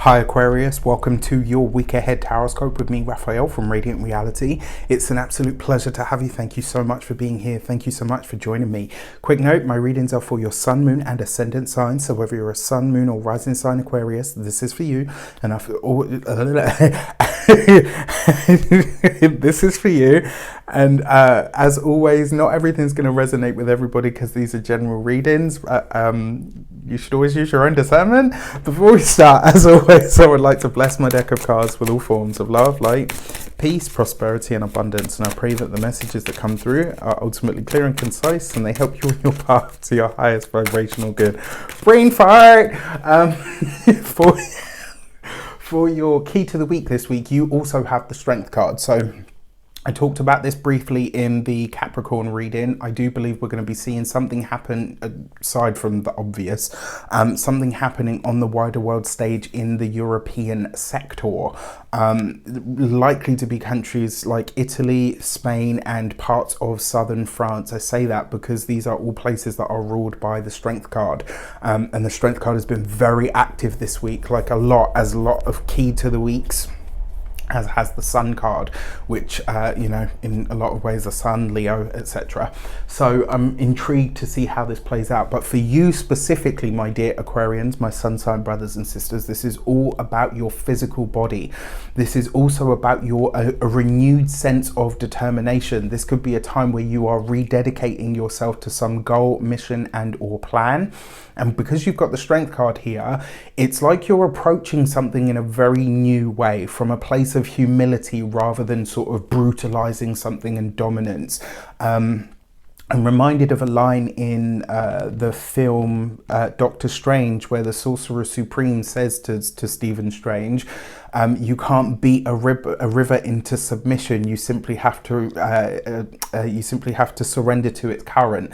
Hi Aquarius, welcome to your week ahead taroscope with me, Raphael from Reydiant Reality. It's an absolute pleasure to have you. Thank you so much for being here. Thank you so much for joining me. Quick note, my readings are for your sun, moon and ascendant signs. So whether you're a sun, moon or rising sign Aquarius, this is for you. And this is for you. And as always, not everything's going to resonate with everybody because these are general readings. You should always use your own discernment. Before we start, as always, I would like to bless my deck of cards with all forms of love, light, peace, prosperity and abundance. And I pray that the messages that come through are ultimately clear and concise and they help you on your path to your highest vibrational good. Brain fart! For your key to the week this week, you also have the Strength card. So I talked about this briefly in the Capricorn reading. I do believe we're going to be seeing something happen, aside from the obvious, something happening on the wider world stage in the European sector. Likely to be countries like Italy, Spain, and parts of southern France. I say that because these are all places that are ruled by the Strength card. And the Strength card has been very active this week, like a lot of key to the weeks. As has the Sun card, which in a lot of ways the Sun, Leo, etc. So I'm intrigued to see how this plays out. But for you specifically, my dear Aquarians, my sun sign brothers and sisters, this is all about your physical body. This is also about your a renewed sense of determination. This could be a time where you are rededicating yourself to some goal, mission and or plan. And because you've got the Strength card here, it's like you're approaching something in a very new way, from a place of humility rather than sort of brutalizing something and dominance. I'm reminded of a line in the film Doctor Strange, where the Sorcerer Supreme says to Stephen Strange, you can't beat a river into submission. You simply have to surrender to its current.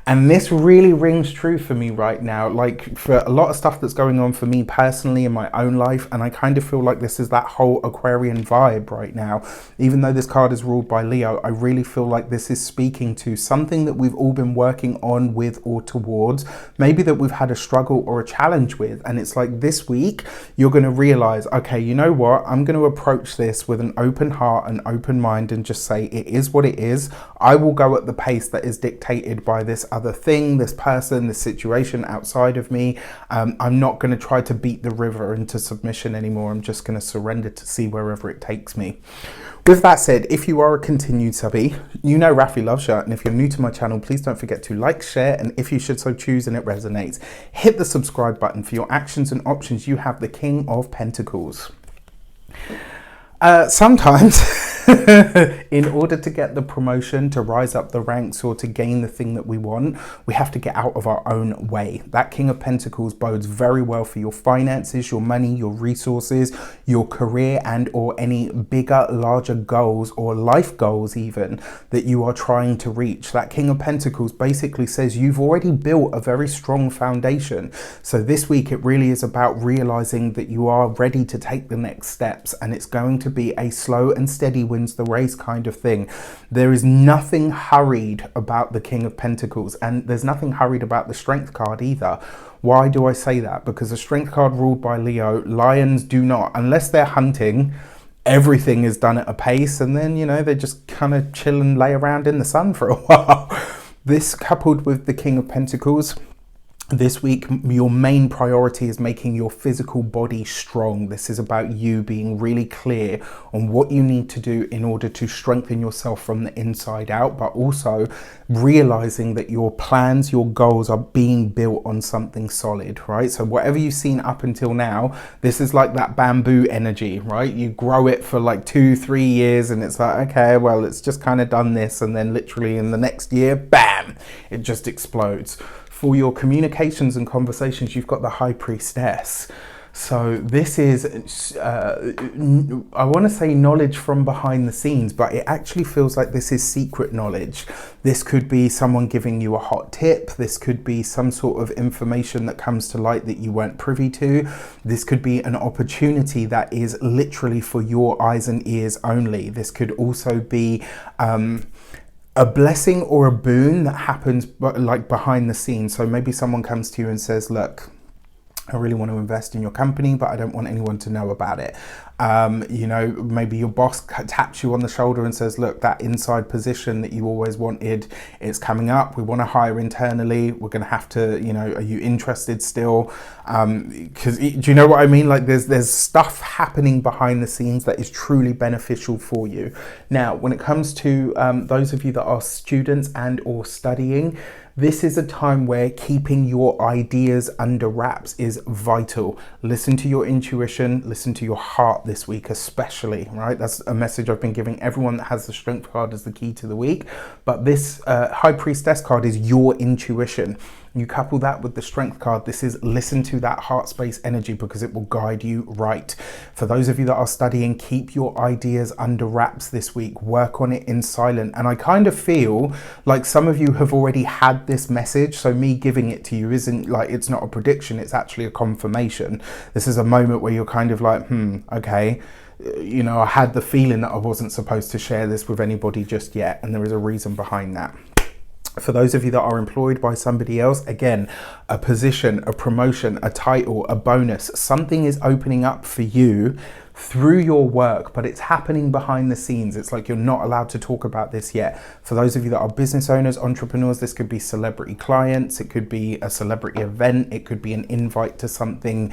And this really rings true for me right now, like for a lot of stuff that's going on for me personally in my own life. And I kind of feel like this is that whole Aquarian vibe right now. Even though this card is ruled by Leo, I really feel like this is speaking to something that we've all been working on with or towards, maybe that we've had a struggle or a challenge with. And it's like this week, you're going to realize, okay, you know what? I'm going to approach this with an open heart and open mind and just say, it is what it is. I will go at the pace that is dictated by this other thing, this person, this situation outside of me. I'm not going to try to beat the river into submission anymore. I'm just going to surrender to see wherever it takes me. With that said, if you are a continued subby, you know Rafi loves you, and if you're new to my channel, please don't forget to like, share, and if you should so choose and it resonates, hit the subscribe button. For your actions and options, you have the King of Pentacles. Sometimes in order to get the promotion, to rise up the ranks or to gain the thing that we want, we have to get out of our own way. That King of Pentacles bodes very well for your finances, your money, your resources, your career and or any bigger, larger goals or life goals even that you are trying to reach. That King of Pentacles basically says you've already built a very strong foundation. So this week it really is about realizing that you are ready to take the next steps, and it's going to be a slow and steady wins the race kind of thing. There is nothing hurried about the King of Pentacles, and there's nothing hurried about the Strength card either. Why do I say that? Because the Strength card ruled by Leo, lions do not, unless they're hunting, everything is done at a pace, and then, you know, they just kind of chill and lay around in the sun for a while. This coupled with the King of Pentacles, this week, your main priority is making your physical body strong. This is about you being really clear on what you need to do in order to strengthen yourself from the inside out, but also realizing that your plans, your goals are being built on something solid, right? So whatever you've seen up until now, this is like that bamboo energy, right? You grow it for like 2-3 years and it's like, okay, well, it's just kind of done this. And then literally in the next year, bam, it just explodes. For your communications and conversations, you've got the High Priestess. So this is, I want to say knowledge from behind the scenes, but it actually feels like this is secret knowledge. This could be someone giving you a hot tip. This could be some sort of information that comes to light that you weren't privy to. This could be an opportunity that is literally for your eyes and ears only. This could also be a blessing or a boon that happens like behind the scenes. So maybe someone comes to you and says, look, I really want to invest in your company, but I don't want anyone to know about it. You know, maybe your boss taps you on the shoulder and says, look, that inside position that you always wanted, it's coming up. We want to hire internally. We're going to have to, you know, are you interested still? Because do you know what I mean? Like there's stuff happening behind the scenes that is truly beneficial for you. Now, when it comes to those of you that are students and or studying, this is a time where keeping your ideas under wraps is vital. Listen to your intuition, listen to your heart this week especially, right? That's a message I've been giving everyone that has the Strength card as the key to the week. But this High Priestess card is your intuition. You couple that with the Strength card, this is listen to that heart space energy because it will guide you right. For those of you that are studying, keep your ideas under wraps this week. Work on it in silence. And I kind of feel like some of you have already had this message. So me giving it to you isn't like, it's not a prediction, it's actually a confirmation. This is a moment where you're kind of like, okay. You know, I had the feeling that I wasn't supposed to share this with anybody just yet. And there is a reason behind that. For those of you that are employed by somebody else, again, a position, a promotion, a title, a bonus, something is opening up for you through your work, but it's happening behind the scenes. It's like you're not allowed to talk about this yet. For those of you that are business owners, entrepreneurs, this could be celebrity clients, it could be a celebrity event, it could be an invite to something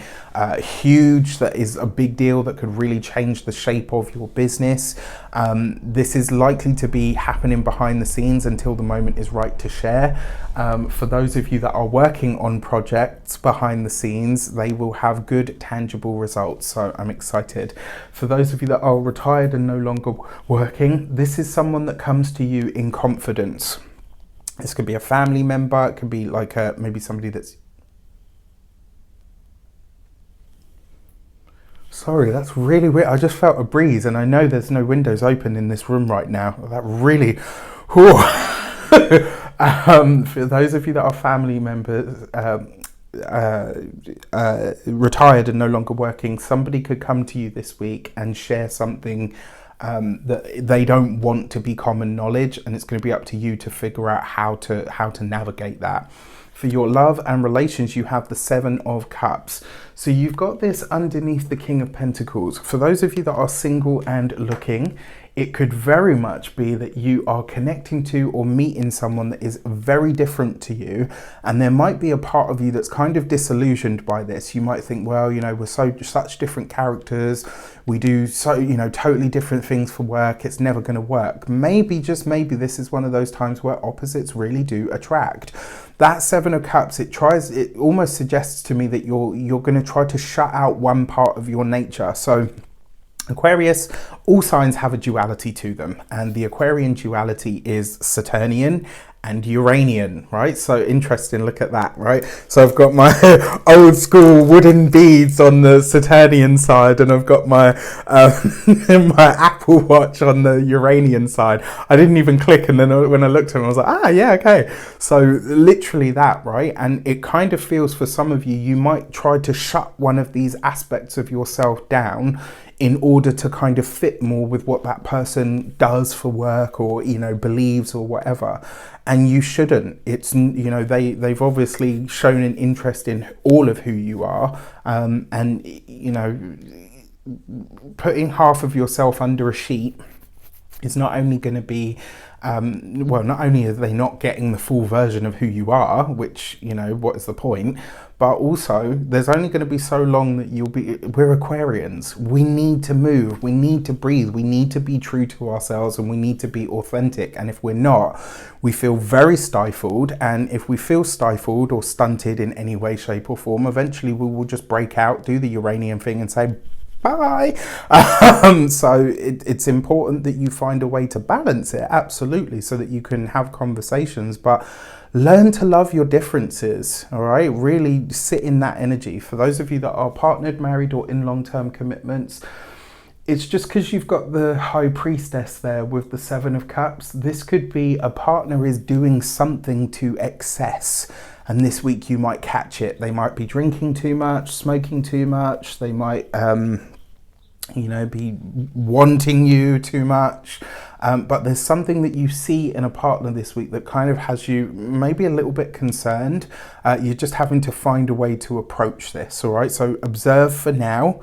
huge that is a big deal that could really change the shape of your business. This is likely to be happening behind the scenes until the moment is right to share. For those of you that are working on projects behind the scenes, they will have good tangible results, so I'm excited. For those of you that are retired and no longer working, this is someone that comes to you in confidence. This could be a family member, it could be like maybe somebody that's... Sorry, that's really weird. I just felt a breeze and I know there's no windows open in this room right now. That really... for those of you that are family members, retired and no longer working, somebody could come to you this week and share something that they don't want to be common knowledge, and it's going to be up to you to figure out how to navigate that. For your love and relations, you have the Seven of Cups. So you've got this underneath the King of Pentacles. For those of you that are single and looking, it could very much be that you are connecting to or meeting someone that is very different to you. And there might be a part of you that's kind of disillusioned by this. You might think, well, you know, we're such different characters. We do totally different things for work. It's never going to work. Maybe, just maybe, this is one of those times where opposites really do attract. That Seven of Cups, it almost suggests to me that you're going to try to shut out one part of your nature. So Aquarius, all signs have a duality to them, and the Aquarian duality is Saturnian and Uranian, right? So interesting, look at that, right? So I've got my old school wooden beads on the Saturnian side, and I've got my my Apple Watch on the Uranian side. I didn't even click, and then when I looked at them, I was like, yeah, okay. So literally that, right? And it kind of feels for some of you, you might try to shut one of these aspects of yourself down in order to kind of fit more with what that person does for work or, you know, believes or whatever. And you shouldn't. It's, you know, they've obviously shown an interest in all of who you are. And, you know, putting half of yourself under a sheet is not only going to be, not only are they not getting the full version of who you are, which, you know, what is the point? But also, there's only going to be so long that we're Aquarians. We need to move, we need to breathe, we need to be true to ourselves, and we need to be authentic. And if we're not, we feel very stifled. And if we feel stifled or stunted in any way, shape or form, eventually we will just break out, do the Uranian thing and say, bye. So it's important that you find a way to balance it, absolutely, so that you can have conversations, but learn to love your differences, all right? Really sit in that energy. For those of you that are partnered, married, or in long-term commitments, it's just because you've got the High Priestess there with the Seven of Cups. This could be a partner is doing something to excess. And this week you might catch it. They might be drinking too much, smoking too much. They might be wanting you too much. But there's something that you see in a partner this week that kind of has you maybe a little bit concerned. You're just having to find a way to approach this, all right? So observe for now.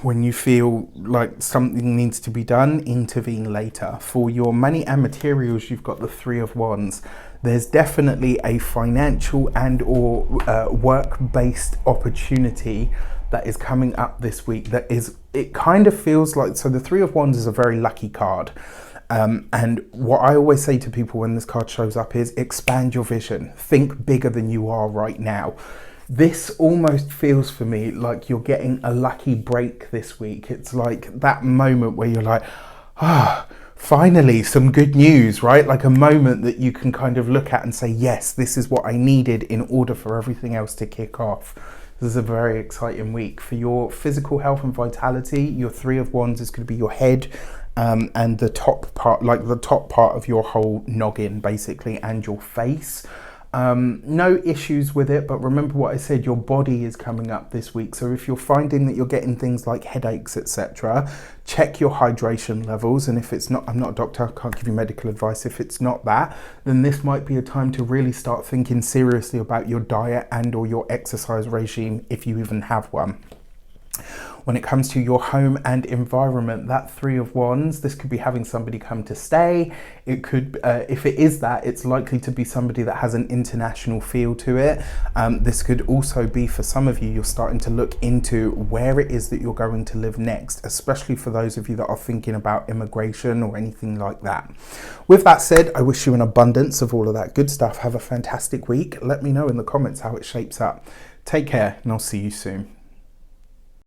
When you feel like something needs to be done, intervene later. For your money and materials, you've got the Three of Wands. There's definitely a financial and or work-based opportunity that is coming up this week. It kind of feels like, so the Three of Wands is a very lucky card. And what I always say to people when this card shows up is expand your vision. Think bigger than you are right now. This almost feels for me like you're getting a lucky break this week. It's like that moment where you're like, finally some good news, right? Like a moment that you can kind of look at and say, yes, this is what I needed in order for everything else to kick off. This is a very exciting week. For your physical health and vitality, your Three of Wands is going to be your head and the top part, like the top part of your whole noggin, basically, and your face. No issues with it, but remember what I said, your body is coming up this week. So if you're finding that you're getting things like headaches, etc., check your hydration levels. And if it's not, I'm not a doctor, I can't give you medical advice. If it's not that, then this might be a time to really start thinking seriously about your diet and or your exercise regime, if you even have one. When it comes to your home and environment, that Three of Wands, this could be having somebody come to stay. It could, if it is that, it's likely to be somebody that has an international feel to it. This could also be, for some of you, you're starting to look into where it is that you're going to live next, especially for those of you that are thinking about immigration or anything like that. With that said, I wish you an abundance of all of that good stuff. Have a fantastic week. Let me know in the comments how it shapes up. Take care, and I'll see you soon.